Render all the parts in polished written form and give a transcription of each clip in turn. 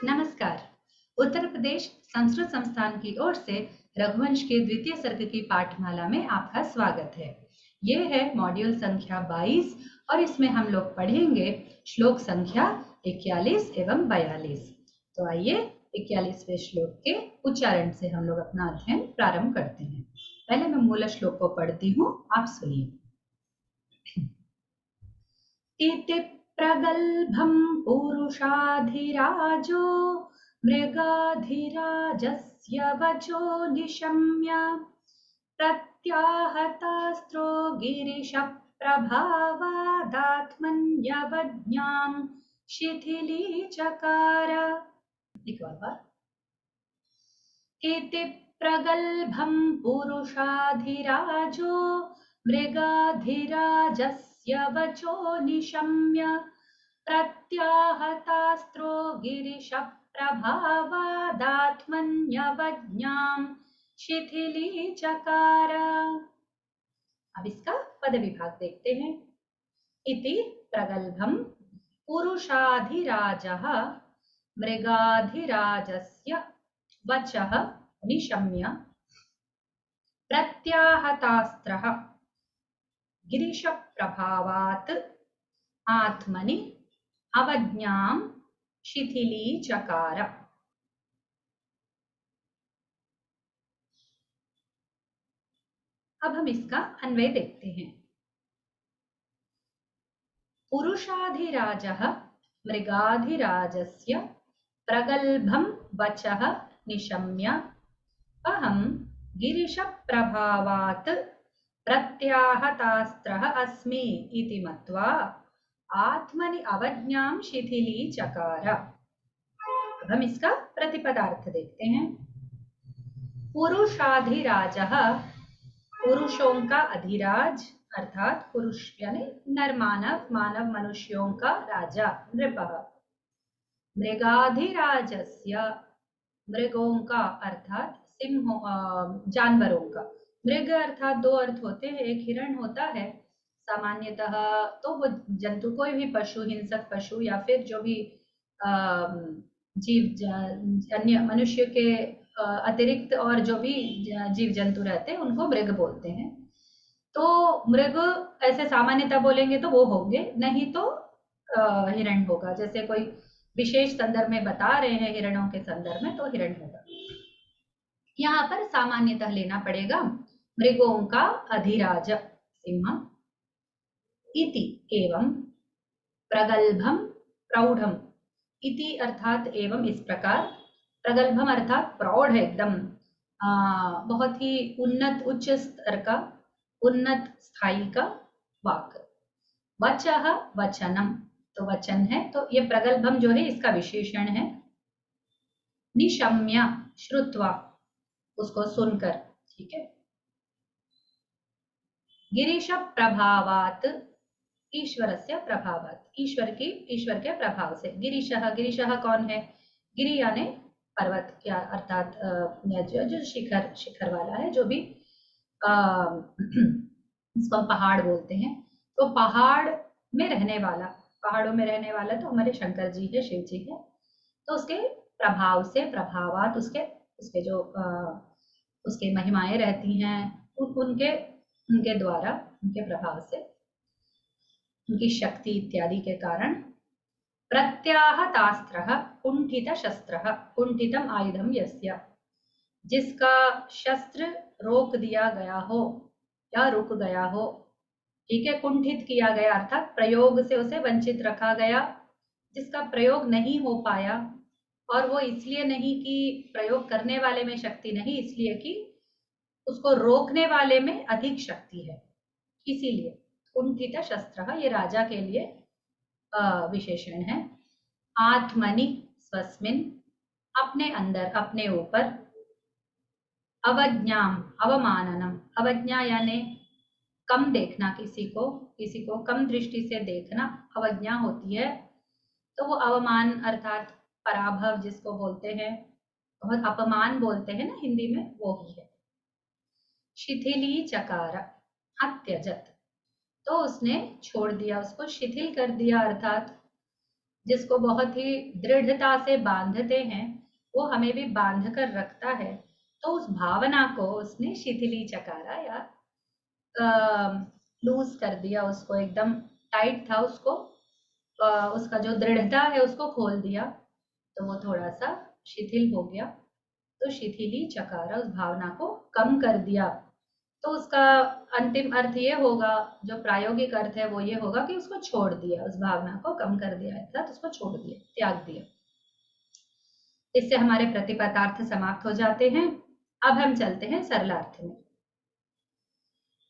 नमस्कार। उत्तर प्रदेश संस्कृत संस्थान की ओर से रघुवंश के द्वितीय सर्ग की पाठमाला में आपका स्वागत है। ये है मॉड्यूल संख्या 22 और इसमें हम लोग पढ़ेंगे श्लोक संख्या 41 एवं 42। तो आइए 41वें श्लोक के उच्चारण से हम लोग अपना अध्ययन प्रारंभ करते हैं। पहले मैं मूल श्लोक को पढ़ती हूँ, आप सुनिए। इति प्रगल्भं पुरुषाधिराजो मृगाधिराजस्य वचो निशम्य प्रत्याहतास्त्रो गिरिशप्रभावादात्मन्यवज्ञां शिथिलीचकार। एक बार। इति प्रगल्भं पुरुषाधिराजो मृगाधिराजस्य वचो निशम्य प्रत्याहतास्त्रो गिरिशप्रभावादात्मन्यवज्ञां शिथिलीचकार। अब इसका पद विभाग देखते हैं। इति प्रगल्भं पुरुषाधिराजः मृगाधिराजस्य वचः निशम्य प्रत्याहतास्त्रः गिरिशप्रभावात् आत्मनि अवज्ञां शिथिलीचकार। अब हम इसका अन्वय देखते हैं। पुरुषाधिराजः मृगाधिराजस्य प्रगल्भं वचः निशम्य अहं गिरिशप्रभावात् प्रत्याहतास्त्रः अस्मि इति मत्वा आत्मनि अवज्ञां शिथिलीचकार। अब हम इसका प्रतिपदार्थ देखते हैं। पुरुषाधिराजः, पुरुषों का अधिराज अर्थात पुरुष यानी नर मानव मनुष्यों का राजा नृपः। मृगाधिराजस्य, मृगों का अर्थात सिंहों जानवरों का। मृग अर्थात दो अर्थ होते हैं, एक हिरण होता है सामान्यतः, तो वो जंतु कोई भी पशु, हिंसक पशु या फिर जो भी जीव अन्य मनुष्य के अतिरिक्त और जो भी जीव जंतु रहते हैं उनको मृग बोलते हैं। तो मृग ऐसे सामान्यतः बोलेंगे तो वो होंगे, नहीं तो हिरण होगा। जैसे कोई विशेष संदर्भ में बता रहे हैं हिरणों के संदर्भ में, तो हिरण होगा। यहाँ पर सामान्यतः लेना पड़ेगा मृगों का अधिराज सिंह। इति एवं प्रगल्भम प्रौढ़म, इति अर्थात एवं इस प्रकार, प्रगल्भम अर्थात प्रौढ़ एकदम बहुत ही उन्नत उच्च स्तर का, उन्नत स्थाई का वाक्य। वचः वचनम, तो वचन है, तो ये प्रगल्भम जो है इसका विशेषण है। निशम्य श्रुत्वा, उसको सुनकर, ठीक है। गिरीश प्रभावात, ईश्वरस्य प्रभावात, ईश्वर के प्रभाव से। गिरीशः, गिरीशः कौन है? गिरि यानी पर्वत या अर्थात जो शिखर वाला है, जो भी इसको हम पहाड़ बोलते हैं। तो पहाड़ में रहने वाला, पहाड़ों में रहने वाला तो हमारे शंकर जी है, शिव जी है। तो उसके प्रभाव से, प्रभावात उसके जो उसके महिमाएं रहती हैं, उनके द्वारा, उनके प्रभाव से, उनकी शक्ति इत्यादि के कारण प्रत्याहतास्त्रः कुंठित शस्त्रः, कुंठितम आयुधम यस्य, जिसका शस्त्र रोक दिया गया हो या रुक गया हो, ठीक है। कुंठित किया गया अर्थात प्रयोग से उसे वंचित रखा गया, जिसका प्रयोग नहीं हो पाया। और वो इसलिए नहीं कि प्रयोग करने वाले में शक्ति नहीं, इसलिए कि उसको रोकने वाले में अधिक शक्ति है, इसीलिए कुंठित शस्त्र, ये राजा के लिए विशेषण है। आत्मनि स्वस्मिन, अपने अंदर, अपने ऊपर। अवज्ञाम अवमाननम, अवज्ञा यानी कम देखना, किसी को कम दृष्टि से देखना अवज्ञा होती है। तो वो अवमान अर्थात पराभव जिसको बोलते हैं, और अपमान बोलते हैं ना हिंदी में, वो ही है। शिथिलीचकार, अत्यजत, तो उसने छोड़ दिया, उसको शिथिल कर दिया, अर्थात जिसको बहुत ही दृढ़ता से बांधते हैं, वो हमें भी बांध कर रखता है। तो उस भावना को उसने शिथिली चकारा या लूज कर दिया, उसको एकदम टाइट था, उसको उसका जो दृढ़ता है उसको खोल दिया, तो वो थोड़ा सा शिथिल हो गया। तो शिथिली चकारा, उस भावना को कम कर दिया। तो उसका अंतिम अर्थ ये होगा, जो प्रायोगिक अर्थ है वो ये होगा कि उसको छोड़ दिया, उस भावना को कम कर दिया, अर्थात उसको छोड़ दिया, त्याग दिया। इससे हमारे प्रतिपदार्थ समाप्त हो जाते हैं। अब हम चलते हैं सरलार्थ में।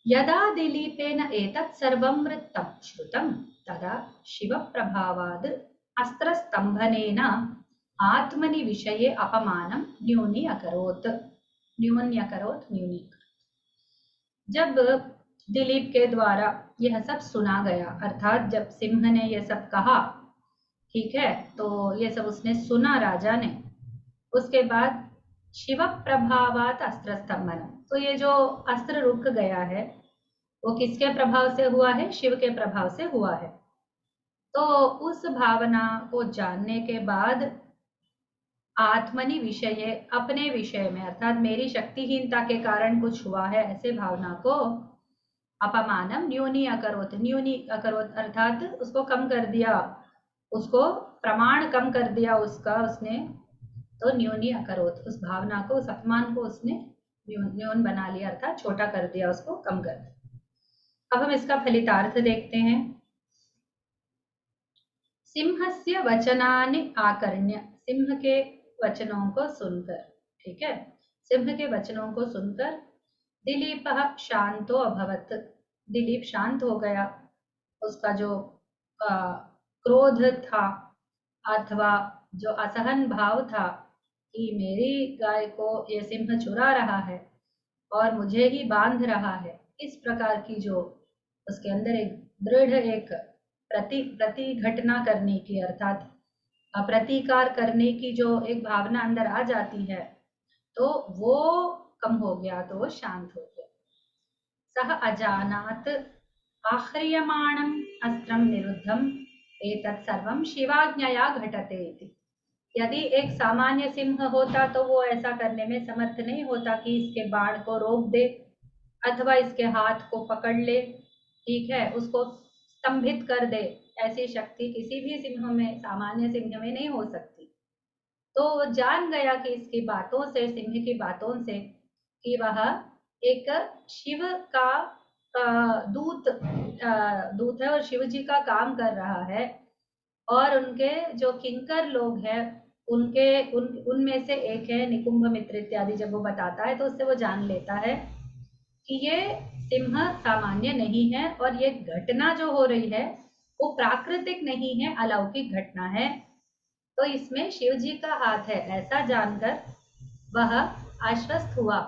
यदा दिलीपेन एतत् सर्वं वृत्तं श्रुतं तदा शिवप्रभावाद् अस्त्रस्तम्भनेन आत्मनि विषये अपमानं न्यूनीकरोत्। जब दिलीप के द्वारा यह सब सुना गया, अर्थात जब सिंह ने यह सब कहा, ठीक है, तो ये सब उसने सुना राजा ने। उसके बाद शिव प्रभावात अस्त्र स्तंभन, तो ये जो अस्त्र रुक गया है वो किसके प्रभाव से हुआ है? शिव के प्रभाव से हुआ है। तो उस भावना को जानने के बाद आत्मनि विषय, अपने विषय में, अर्थात मेरी शक्तिहीनता के कारण कुछ हुआ है, ऐसे भावना को अपमानम न्यूनी अकरोत अर्थात उसको कम कर दिया, उसको प्रमाण कम कर दिया उसका उसने। तो न्यूनी अकरोत, उस भावना को, उस अपमान को उसने न्यून बना लिया, अर्थात छोटा कर दिया, उसको कम कर दिया। अब हम इसका फलितार्थ देखते हैं। सिंहस्य वचनानि आकर्ण्य, सिंह के वचनों को सुनकर, ठीक है, सिंह के वचनों को सुनकर दिलीपः शांतो अभवत्, दिलीप शांत हो गया। उसका जो क्रोध था अथवा जो असहन भाव था कि मेरी गाय को ये सिंह चुरा रहा है और मुझे ही बांध रहा है, इस प्रकार की जो उसके अंदर एक दृढ़ एक प्रतिघटना करने की, अर्थात प्रतिकार करने की जो एक भावना अंदर आ जाती है, तो वो कम हो गया, तो वो शांत हो गया। सह अजानात आह्रियमाणम् अस्त्रं निरुद्धम् एतत् सर्वं शिवाज्ञया घटते इति। यदि एक सामान्य सिंह होता तो वो ऐसा करने में समर्थ नहीं होता कि इसके बाण को रोक दे अथवा इसके हाथ को पकड़ ले, ठीक है, उसको स्तंभित कर दे। ऐसी शक्ति किसी भी सिंह में, सामान्य सिंह में नहीं हो सकती। तो जान गया कि इसकी बातों से, सिंह की बातों से, कि वह एक शिव का दूत है और शिव जी का काम कर रहा है, और उनके जो किंकर लोग हैं उनमें से एक है निकुंभ मित्र इत्यादि। जब वो बताता है तो उससे वो जान लेता है कि ये सिंह सामान्य नहीं है और ये घटना जो हो रही है वो प्राकृतिक नहीं है, अलौकिक घटना है। तो इसमें शिव जी का हाथ है, ऐसा जानकर वह आश्वस्त हुआ।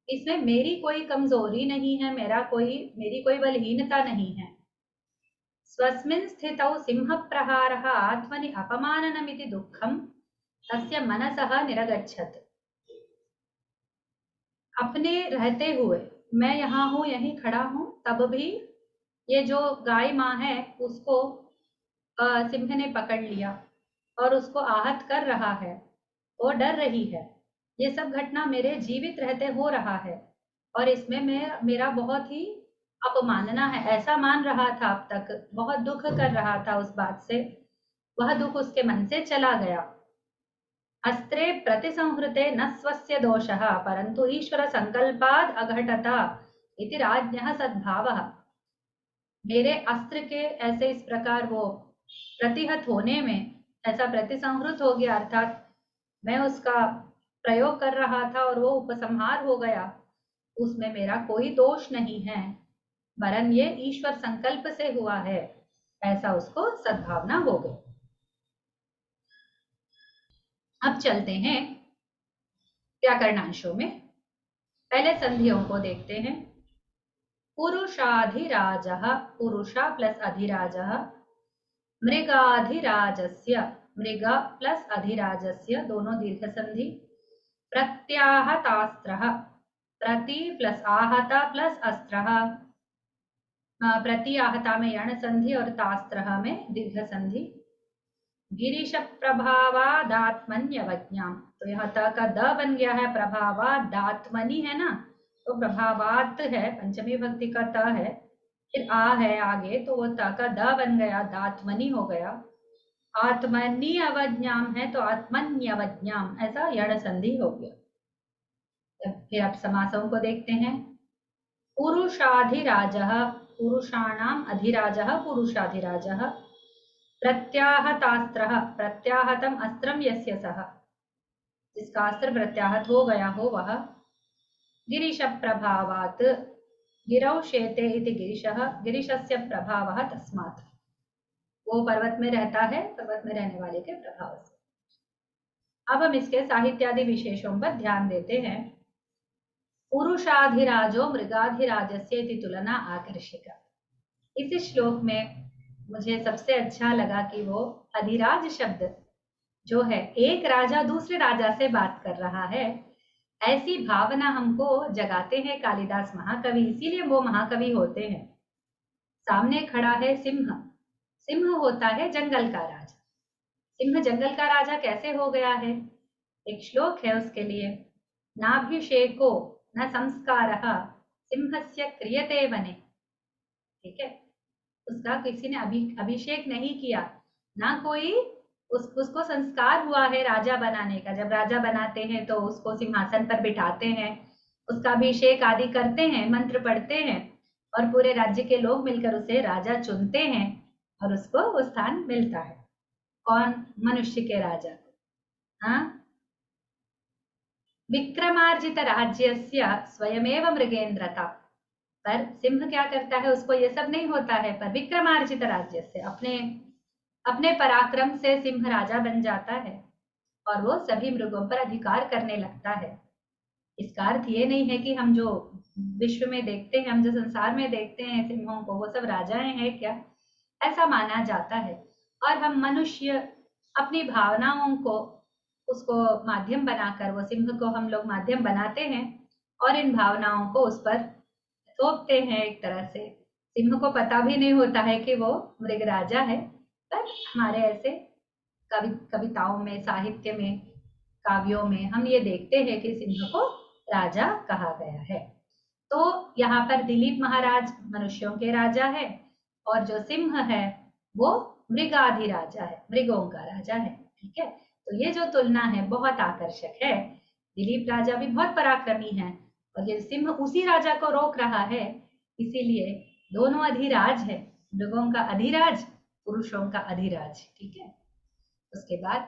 इसमें मेरी कोई कमजोरी नहीं है, मेरी कोई बलहीनता नहीं है। स्वस्मिन् स्थितौ सिंहप्रहारः आत्मनि अपमाननमिति दुःखं तस्य मनसः निरगच्छत्। अपने रहते हुए, मैं यहाँ हूँ, यहीं खड़ा हूँ, तब भी ये जो गाय माँ है उसको सिंह ने पकड़ लिया और उसको आहत कर रहा है, वो डर रही है। ये सब घटना मेरे जीवित रहते हो रहा है और इसमें मेरा बहुत ही अपमानना है, ऐसा मान रहा था अब तक, बहुत दुख कर रहा था उस बात से। वह दुख उसके मन से चला गया। अस्त्रे प्रतिसंहृते न स्वस्य दोषः परंतु ईश्वर संकल्पाद अघटता इति राज्ञः सद्भावः। मेरे अस्त्र के ऐसे इस प्रकार वो प्रतिहत होने में, ऐसा प्रतिसंहृत हो गया, अर्थात मैं उसका प्रयोग कर रहा था और वो उपसंहार हो गया, उसमें मेरा कोई दोष नहीं है, वरन ये ईश्वर संकल्प से हुआ है, ऐसा उसको सद्भावना हो गई। अब चलते हैं व्याकरणांशों में। पहले संधियों को देखते हैं। पुरुषाधिराजः, पुरुषा प्लस अधिराजः, मृगाधिराजस्य, मृग प्लस अधिराजस्य दोनों दीर्घ संधि। प्रत्याहतास्त्रः, प्रति प्लस आहता प्लस अस्त्रः, प्रति आहता में यण संधि और तास्त्रः में दीर्घ संधि। गिरीश प्रभावादात्मन्यवज्ञाम, तो यहाँ त का द बन गया है, प्रभावादात्मनि है ना, तो प्रभावात है, पंचमी भक्ति का त है, फिर आ है आगे, तो वो त का द बन गया, दात्मनि हो गया। आत्मनि अवज्ञाम है तो आत्मन्यवज्ञाम, ऐसा यण संधि हो गया। फिर आप समासों को देखते हैं। पुरुषाधिराजः, पुरुषाणाम अधिराजः पुरुषाधिराजः। प्रत्याहतास्त्रः, प्रत्याहतम अस्त्रम यस्य सः, जिसका अस्त्र प्रत्याहत हो गया हो वह। गिरीश प्रभावात्, गिरौ शेते इति गिरिशः, गिरिशस्य प्रभावः तस्मात्, वो पर्वत में रहता है, पर्वत में रहने वाले के प्रभाव से। अब हम इसके साहित्यादि विशेषों पर ध्यान देते हैं। पुरुषाधिराजो मृगाधिराजस्य इति तुलना आकर्षिका। इस श्लोक में मुझे सबसे अच्छा लगा कि वो अधिराज शब्द जो है, एक राजा दूसरे राजा से बात कर रहा है, ऐसी भावना हमको जगाते हैं कालिदास महाकवि, इसीलिए वो महाकवि होते हैं। सामने खड़ा है सिंह, सिंह होता है जंगल का राजा। सिंह जंगल का राजा कैसे हो गया है? एक श्लोक है उसके लिए। नाभिषेको न संस्कारः सिंहस्य क्रियते वने। ठीक है, उसका किसी ने अभिषेक नहीं किया, ना कोई उसको संस्कार हुआ है राजा बनाने का। जब राजा बनाते हैं तो उसको सिंहासन पर बिठाते हैं, उसका अभिषेक आदि करते हैं, मंत्र पढ़ते हैं, और पूरे राज्य के लोग मिलकर उसे राजा चुनते हैं और उसको वो स्थान मिलता है। कौन? मनुष्य के राजा को। हाँ, विक्रमार्जित राज्यस्य स्वयमेव मृगेन्द्रता। पर सिंह क्या करता है? उसको ये सब नहीं होता है, पर विक्रमार्जित राज्य से, अपने पराक्रम से सिंह राजा बन जाता है और वो सभी मृगों पर अधिकार करने लगता है। इसका अर्थ ये नहीं है कि हम जो विश्व में देखते हैं, हम जो संसार में देखते हैं सिंहों को, वो सब राजाएं हैं क्या? ऐसा माना जाता है। और हम मनुष्य अपनी भावनाओं को, उसको माध्यम बनाकर, वो सिंह को हम लोग माध्यम बनाते हैं और इन भावनाओं को उस पर थोपते हैं एक तरह से। सिंह को पता भी नहीं होता है कि वो मृग राजा है, पर हमारे ऐसे कविताओं में, साहित्य में, काव्यों में हम ये देखते हैं कि सिंह को राजा कहा गया है। तो यहाँ पर दिलीप महाराज मनुष्यों के राजा है और जो सिंह है वो मृगाधिराजा है, मृगों का राजा है। ठीक है, तो ये जो तुलना है बहुत आकर्षक है। दिलीप राजा भी बहुत पराक्रमी है और ये सिंह उसी राजा को रोक रहा है, इसीलिए दोनों अधिराज है, मृगों का अधिराज, पुरुषों का अधिराज। ठीक है, उसके बाद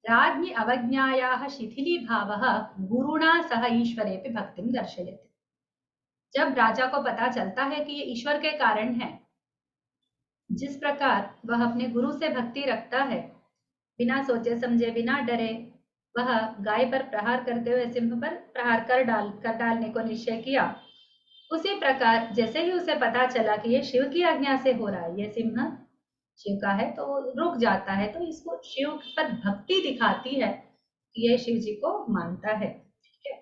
राज्ञि अवज्ञायाः शिथिलीभावः गुरुणा सह ईश्वरेऽपि भक्तिं दर्शयति। जब राजा को पता चलता है कि ये ईश्वर के कारण है, जिस प्रकार वह अपने गुरु से भक्ति रखता है, बिना सोचे समझे, बिना डरे, वह गाय पर प्रहार करते हुए सिंह पर प्रहार कर डालने को निश्चय किया, उसी प्रकार जैसे ही उसे पता चला कि ये शिव की आज्ञा से हो रहा है, ये सिंह शिव का है, तो रुक जाता है। तो इसको शिव पर भक्ति दिखाती है कि ये शिव जी को मानता है। ठीक है,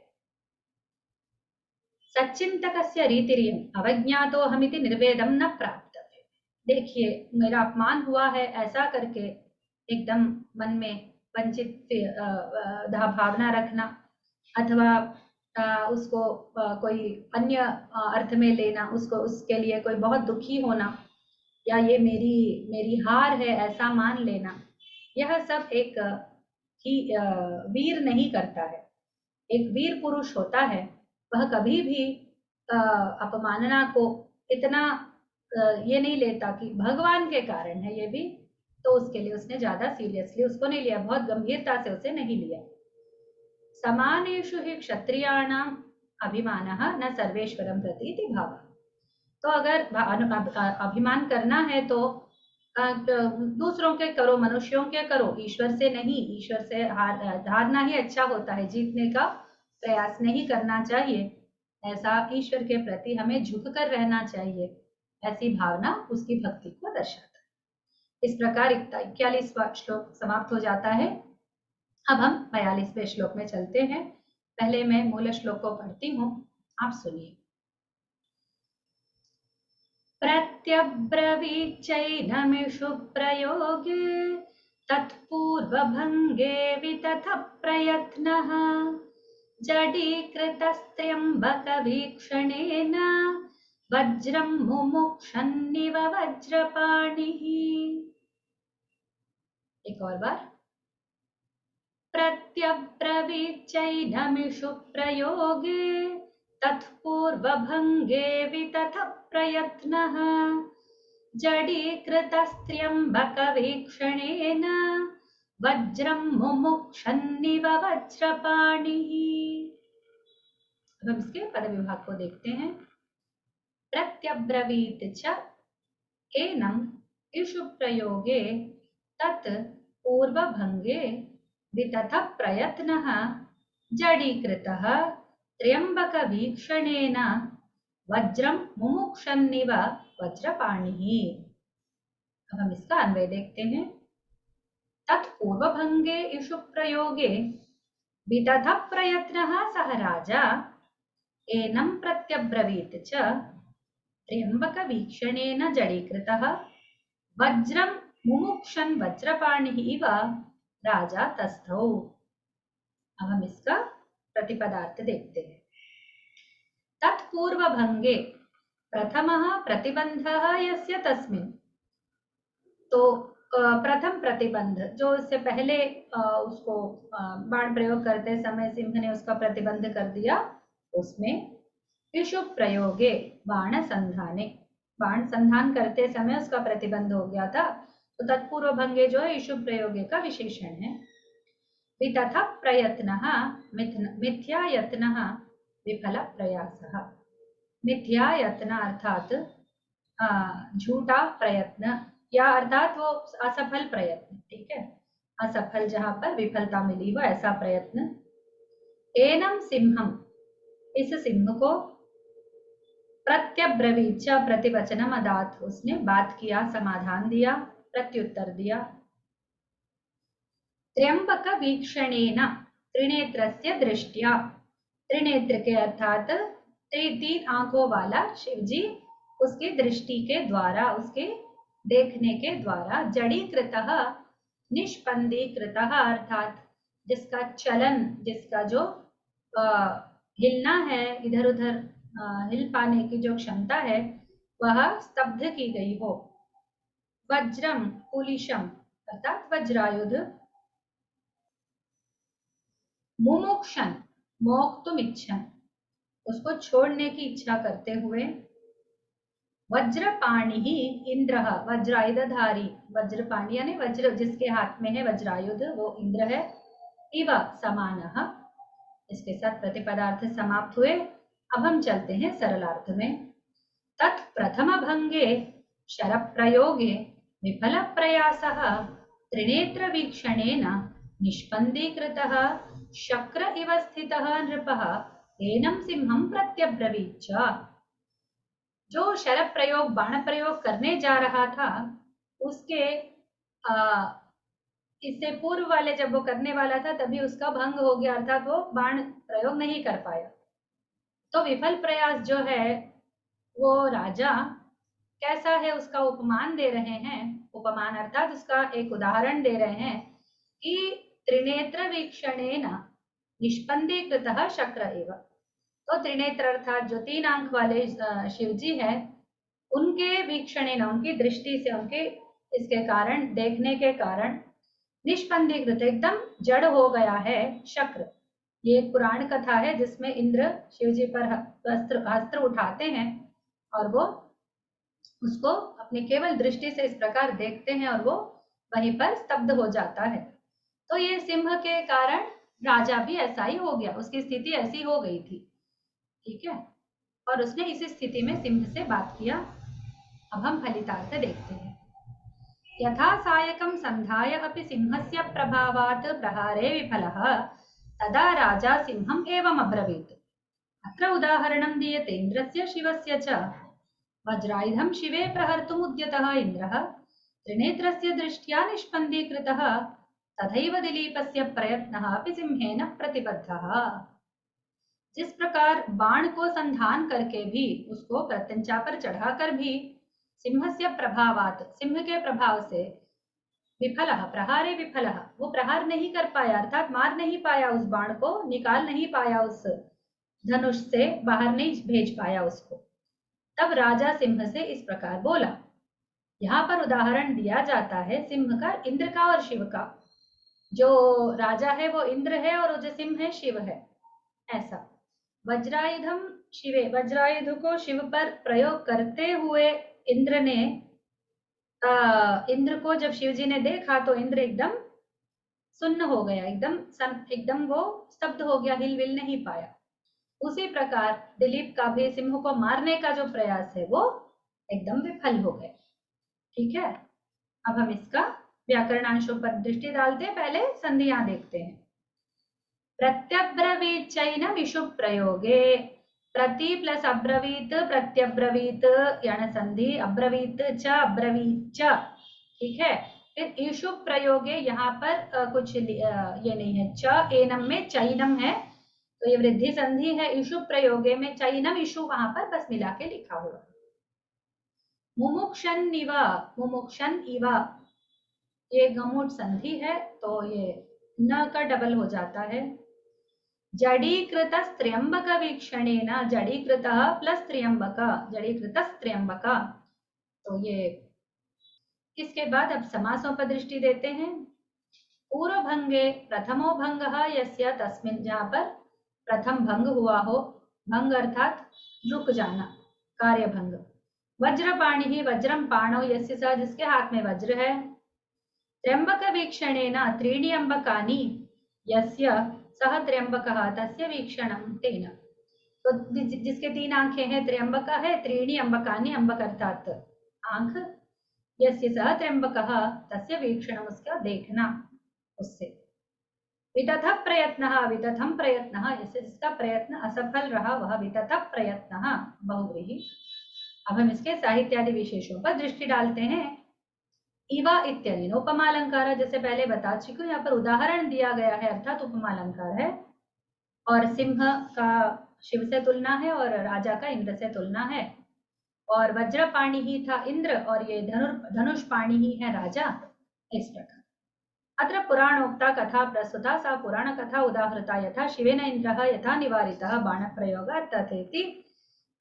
सच्चिंतकस्य रीतिरियं अवज्ञातो हमिति निर्वेदम न प्राप्त। देखिए, मेरा अपमान हुआ है ऐसा करके एकदम मन में वंचित भावना रखना, अथवा उसको कोई अन्य अर्थ में लेना, उसको उसके लिए कोई बहुत दुखी होना, या ये मेरी हार है ऐसा मान लेना, यह सब एक वीर नहीं करता है। एक वीर पुरुष होता है, वह कभी भी अपमानना को इतना ये नहीं लेता कि भगवान के कारण है ये भी, तो उसके लिए उसने ज्यादा सीरियसली उसको नहीं लिया, बहुत गंभीरता से उसे नहीं लिया। समानेषु हि क्षत्रियाणाम अभिमानः न सर्वेश्वरं प्रति इति भावः। तो अगर अभिमान करना है तो दूसरों के करो, मनुष्यों के करो, ईश्वर से नहीं। ईश्वर से हारना ही अच्छा होता है, जीतने का प्रयास नहीं करना चाहिए। ऐसा ईश्वर के प्रति हमें झुककर रहना चाहिए, ऐसी भावना उसकी भक्ति को दर्शाता है। इस प्रकार 41वां श्लोक समाप्त हो जाता है। अब हम 42वें श्लोक में चलते हैं। पहले मैं मूल श्लोक को पढ़ती हूँ, आप सुनिए। प्रत्यब्रवीच्चैनमिषु प्रयोगे तत्पूर्वभङ्गे वितथ प्रयत्नः जडीकृतस्त्र्यम्बकवीक्षणेन वज्रं मुमुक्षन्निव वज्रपाणिः। एक और बार। प्रत्यब्रवीच्चैनमिषु प्रयोगे तत्पूर्वभङ्गे वितथ प्रयत्नः जडीकृतस्त्र्यम्बकवीक्षणेन वज्रं मुमुक्षन्निव वज्रपाणिः। अब हम इसके पद विभाग को देखते हैं। प्रत्यब्रवीत च एनम इषु प्रयोगे तत् पूर्वभंगे वितथ प्रयत्नः जडीकृतः त्र्यंबकवीक्षणेन वज्रम मुमुक्षन्निव वज्रपाणिः। अब हम इसका अन्वय देखते हैं। तत्पूर्वभंगे इषु प्रयोगे वितथ प्रयत्नः सह राजा एनं प्रत्यब्रवीत च त्र्यंबकवीक्षणेन जडीकृतः वज्रं मुमुक्षन् वज्रपाणिः इव राजा तस्थौ। अब हम इसका प्रतिपदार्थ देखते हैं। तत्पूर्वभंगे प्रथमः प्रतिबंधः यस्य तस्मिन्, तो प्रथम प्रतिबंध जो इससे पहले उसको बाण प्रयोग करते समय सिंह ने उसका प्रतिबंध कर दिया, उसमें इषु प्रयोगे बाण संधाने, बाण संधान करते समय उसका प्रतिबंध हो गया था, तो तत्पूर्व भंगे जो है इषु प्रयोगे का विशेषण है। वितथ प्रयत्नः मिथ्या यत्नः विफल प्रयासः। मिथ्या यत्न अर्थात झूठा प्रयत्न या अर्थात वो असफल प्रयत्न, ठीक है, असफल जहां पर विफलता मिली हो ऐसा प्रयत्न। एनम सिंहम, इस सिंह को, प्रत्यब्रवीच प्रतिवचनम अदात, उसने बात किया, समाधान दिया, प्रत्युत्तर दिया। त्र्यंबक वीक्षणेन, त्रिनेत्रस्य दृष्टिया, त्रिनेत्र के अर्थात तीन आंखों वाला शिवजी, उसकी दृष्टि के द्वारा, उसके देखने के द्वारा, जड़ीकृतः निष्पंदीकृतः अर्थात जिसका चलन, जिसका जो हिलना है, इधर उधर हिल पाने की जो क्षमता है वह स्तब्ध की गई हो। वज्रम कुलिशम अर्थात वज्रायुध। मुमुक्षन मोक्तुम इच्छन, उसको छोड़ने की इच्छा करते हुए। वज्रपाणि ही इंद्र, वज्रायुधधारी, वज्रपाणि यानी वज्र जिसके हाथ में है वज्रायुध वो इंद्र है। इव समानः, इसके साथ प्रतिपदार्थ समाप्त हुए। अब हम चलते हैं सरलार्थ में। तत्प्रथम भंगे शर प्रयोगे विफल प्रयासः त्रिनेत्र वीक्षणेन निष्पंदीकृतः शक्र इव स्थितः नृपः एनं सिंहं प्रत्यब्रवीच्च। जो शर प्रयोग बाण प्रयोग करने जा रहा था, उसके इससे पूर्व वाले जब वो करने वाला था तभी उसका भंग हो गया, अर्थात वो बाण प्रयोग नहीं कर पाया। तो विफल प्रयास जो है वो राजा कैसा है उसका उपमान दे रहे हैं, उपमान अर्थात उसका एक उदाहरण दे रहे हैं कि त्रिनेत्र वीक्षणेन निष्पंदीकृतः शक्र एव। तो त्रिनेत्र अर्थात जो तीन आंख वाले शिवजी है, उनके वीक्षणेन, उनकी दृष्टि से, उनके इसके कारण, देखने के कारण, निष्पंदीकृत एकदम जड़ हो गया है शक्र। ये एक पुराण कथा है जिसमें इंद्र शिवजी पर अस्त्र उठाते हैं और वो उसको अपनी केवल दृष्टि से इस प्रकार देखते हैं और वो वहीं पर स्तब्ध हो जाता है। तो ये सिंह के कारण राजा भी ऐसा ही हो गया, उसकी स्थिति ऐसी हो गई थी, ठीक है, और उसने इस स्थिति में सिंह से बात किया। अब हम फलितार्थ देखते हैं। यथा सायकं संधाय अपि सिंहस्य प्रभावात् प्रहारे विफलः तदा राजा सिंहम् एवम् अब्रवीत्। अत्र उदाहरणं दीयते इन्द्रस्य शिवस्य च। वज्रायुधं शिवे प्रहर्तुम् उद्यतः इन्द्रः त्रिनेत्रस्य दृष्ट्या निष्पन्दीकृतः, तथैव दिलीपस्य प्रयत्नः अपि सिंहेन प्रतिबद्धः। जिस प्रकार बाण को संधान करके भी, उसको प्रत्यंचा पर चढ़ाकर भी सिंहस्य प्रभावात्, सिंह के प्रभाव से विफलः प्रहारे विफलः, वो प्रहार नहीं कर पाया अर्थात मार नहीं पाया उस बाण को, निकाल नहीं पाया उस धनुष से, बाहर नहीं भेज पाया उसको। तब राजा सिंह से इस प्रकार बोला। यहाँ पर उदाहरण दिया जाता है सिंह का, इंद्र का और शिव का। जो राजा है वो इंद्र है और जो सिंह है शिव है, ऐसा। वज्रायुधम शिवे, वज्रायुध को शिव पर प्रयोग करते हुए इंद्र ने इंद्र को जब शिव जी ने देखा तो इंद्र एकदम सुन्न हो गया, एकदम वो स्तब्ध हो गया, हिल नहीं पाया। उसी प्रकार दिलीप का भी सिंह को मारने का जो प्रयास है वो एकदम विफल हो गया। ठीक है, अब हम इसका व्याकरणांशों पर दृष्टि डालते हैं, पहले संधियां देखते हैं। प्रत्यब्रवीत चैन विषु प्रयोगे, प्रति प्लस अब्रवीत प्रत्यब्रवीत यण संधि, अब्रवीत च अब्रवीत च। ठीक है, फिर ईशु प्रयोगे, यहाँ पर कुछ ये नहीं है, च एनम में चैनम है तो ये वृद्धि संधि है। ईशु प्रयोगे में चैनम ईशु वहां पर बस मिला के लिखा हुआ। मुमुक्षन इवा, मुमुक्षन इवा ये गमुट संधि है तो ये न का डबल हो जाता है। जड़ीकृत त्र्यंबक वीक्षणेन, जड़ीकृत प्लस त्र्यंबक, जड़ीकृत त्र्यंबक, तो ये। इसके बाद अब समासों पर दृष्टि देते हैं। पूर्व भंगे प्रथमो भंग यस्य तस्मिन्, जहां पर प्रथम भंग हुआ हो, भंग अर्थात रुक जाना, कार्य भंग। वज्रपाणि ही, वज्रम पाणो यस्य स, जिसके हाथ में वज्र है। त्र्यंबक वीक्षणेन त्रीणि अंबकानि यस्य सह त्र्यंबकः तस्य वीक्षणं तेन, तो जिसके 3 आंखें हैं, त्र्यंबक है, त्रीणि अंबकानि, अंबक अर्थात आंख, यस्य सह त्र्यंबकः तस्य वीक्षणं, उसका देखना उससे। वितथ प्रयत्न, वितथम प्रयत्न, जिसका प्रयत्न असफल रहा वह वितथ प्रयत्न बहुव्रीहि। अब हम इसके साहित्यादि विशेषों पर दृष्टि डालते हैं। इवा इत्यादि उपमालंकार, जैसे पहले बता चुकी हूँ, यहाँ पर उदाहरण दिया गया है अर्थात उपमालंकार है। और सिंह का शिव से तुलना है और राजा का इंद्र से तुलना है। और वज्रपाणि ही था इंद्र और ये धनुष पाणि ही है राजा, इस प्रकार। अत्र पुराणोक्ता कथा प्रस्तुता, सा पुराण कथा उदाहृता, यथा शिवेन इंद्रः यथा निवारितः बाणप्रयोगात् तथेति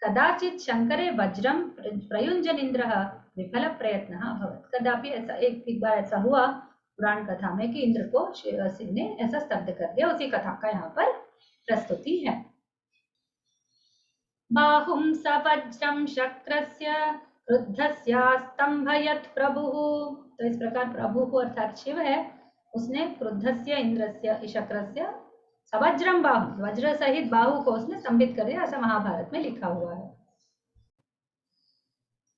कदाचित शंकरे वज्रम प्रयुंजन इंद्रः विफल प्रयत्न अभवत्। कदापि ऐसा एक बार ऐसा हुआ पुराण कथा में कि इंद्र को शिव ने ऐसा स्तब्ध कर दिया, उसी कथा का यहाँ पर प्रस्तुति है। बाहुं स वज्रं शक्रस्य क्रुद्धस्यास्तंभयत् प्रभुः, तो इस प्रकार प्रभु को अर्थात शिव है, उसने क्रुद्धस्य इंद्रस्य शक्रस्य सवज्रम बाहु, वज्र सहित बाहु को उसने स्तंभित कर दिया, ऐसा महाभारत में लिखा हुआ है।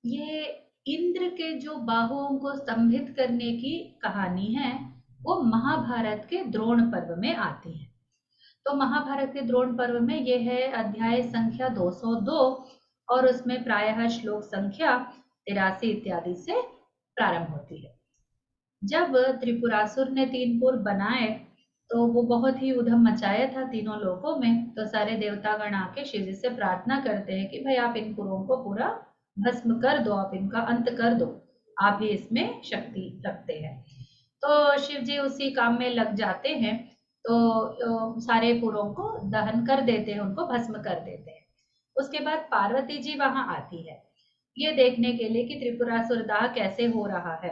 ये इंद्र के जो बाहुओं को स्तंभित करने की कहानी है वो महाभारत के द्रोण पर्व में आती है। तो महाभारत के द्रोण पर्व में ये है अध्याय संख्या 202 और उसमें प्रायः श्लोक संख्या 83 इत्यादि से प्रारंभ होती है। जब त्रिपुरासुर ने 3 पुर बनाए तो वो बहुत ही उधम मचाया था तीनों लोकों में, तो सारे देवतागण आके शिव जी से प्रार्थना करते हैं कि भाई आप इन पुरों को पूरा भस्म कर दो, आप इनका अंत कर दो, आप ही इसमें शक्ति रखते हैं। तो शिव जी उसी काम में लग जाते हैं, तो सारे पुरों को दहन कर देते हैं, उनको भस्म कर देते हैं। उसके बाद पार्वती जी वहां आती है ये देखने के लिए कि त्रिपुरासुर दाह कैसे हो रहा है,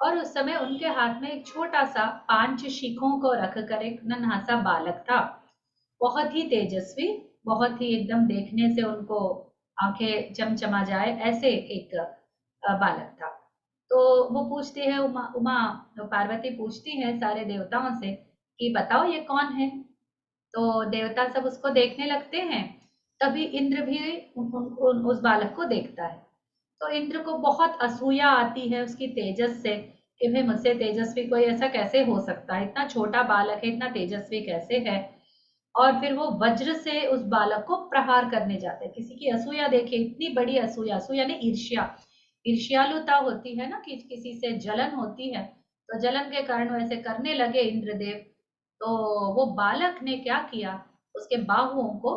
और उस समय उनके हाथ में एक छोटा सा 5 शिखों को रखकर एक नन्हा सा बालक था, बहुत ही तेजस्वी, बहुत ही एकदम देखने से उनको आंखें चमचमा जाए ऐसे एक बालक था। तो वो पूछती है उमा पार्वती पूछती है सारे देवताओं से कि बताओ ये कौन है। तो देवता सब उसको देखने लगते हैं, तभी इंद्र भी उस बालक को देखता है। तो इंद्र को बहुत असूया आती है उसकी तेजस से कि भाई मुझसे तेजस्वी कोई ऐसा कैसे हो सकता है, इतना छोटा बालक है, इतना तेजस्वी कैसे है। और फिर वो वज्र से उस बालक को प्रहार करने जाते हैं। किसी की असूया देखिए, इतनी बड़ी असूया, असूया ने ईर्ष्या, ईर्ष्यालुता होती है ना कि किसी से जलन होती है, तो जलन के कारण वैसे करने लगे इंद्रदेव। तो वो बालक ने क्या किया, उसके बाहुओं को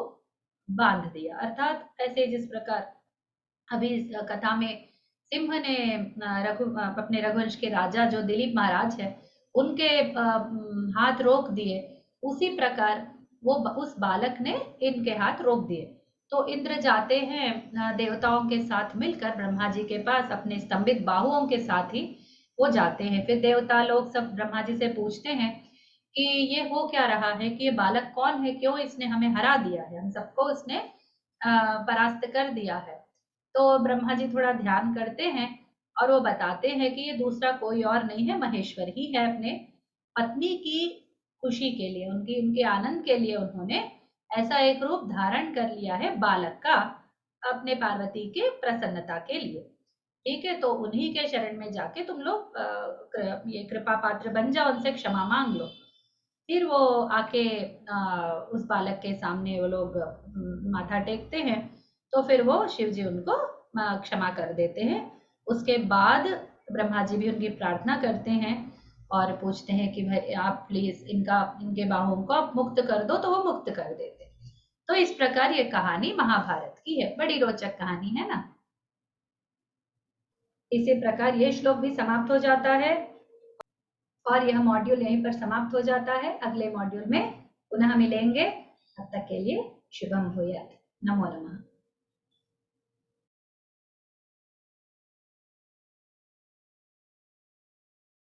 बांध दिया, अर्थात ऐसे जिस प्रकार अभी इस कथा में सिंह ने अपने रघुवंश के राजा जो दिलीप महाराज है उनके हाथ रोक दिए, उसी प्रकार वो उस बालक ने इनके हाथ रोक दिए। तो इंद्र जाते हैं देवताओं के साथ मिलकर ब्रह्मा जी के पास, अपने स्तंभित बाहुओं के साथ ही वो जाते हैं। फिर देवता लोग सब ब्रह्मा जी से पूछते हैं कि ये हो क्या रहा है, कि ये बालक कौन है, क्यों इसने हमें हरा दिया है, हम सबको उसने परास्त कर दिया है। तो ब्रह्मा जी थोड़ा ध्यान करते हैं और वो बताते हैं कि ये दूसरा कोई और नहीं है, महेश्वर ही है। अपने पत्नी की खुशी के लिए, उनकी उनके आनंद के लिए उन्होंने ऐसा एक रूप धारण कर लिया है बालक का, अपने पार्वती के प्रसन्नता के लिए। ठीक है, तो उन्हीं के शरण में जाके तुम लोग ये कृपा पात्र बन जाओ, उनसे क्षमा मांग लो। फिर वो आके उस बालक के सामने वो लोग माथा टेकते हैं, तो फिर वो शिव जी उनको क्षमा कर देते हैं। उसके बाद ब्रह्मा जी भी उनकी प्रार्थना करते हैं और पूछते हैं कि भाई आप प्लीज इनके बाहों को आप मुक्त कर दो, तो वो मुक्त कर देते हैं। तो इस प्रकार ये कहानी महाभारत की है, बड़ी रोचक कहानी है ना। इसी प्रकार ये श्लोक भी समाप्त हो जाता है और यह मॉड्यूल यहीं पर समाप्त हो जाता है। अगले मॉड्यूल में पुनः मिलेंगे, तब तक के लिए शुभम भूयात। नमो नमः।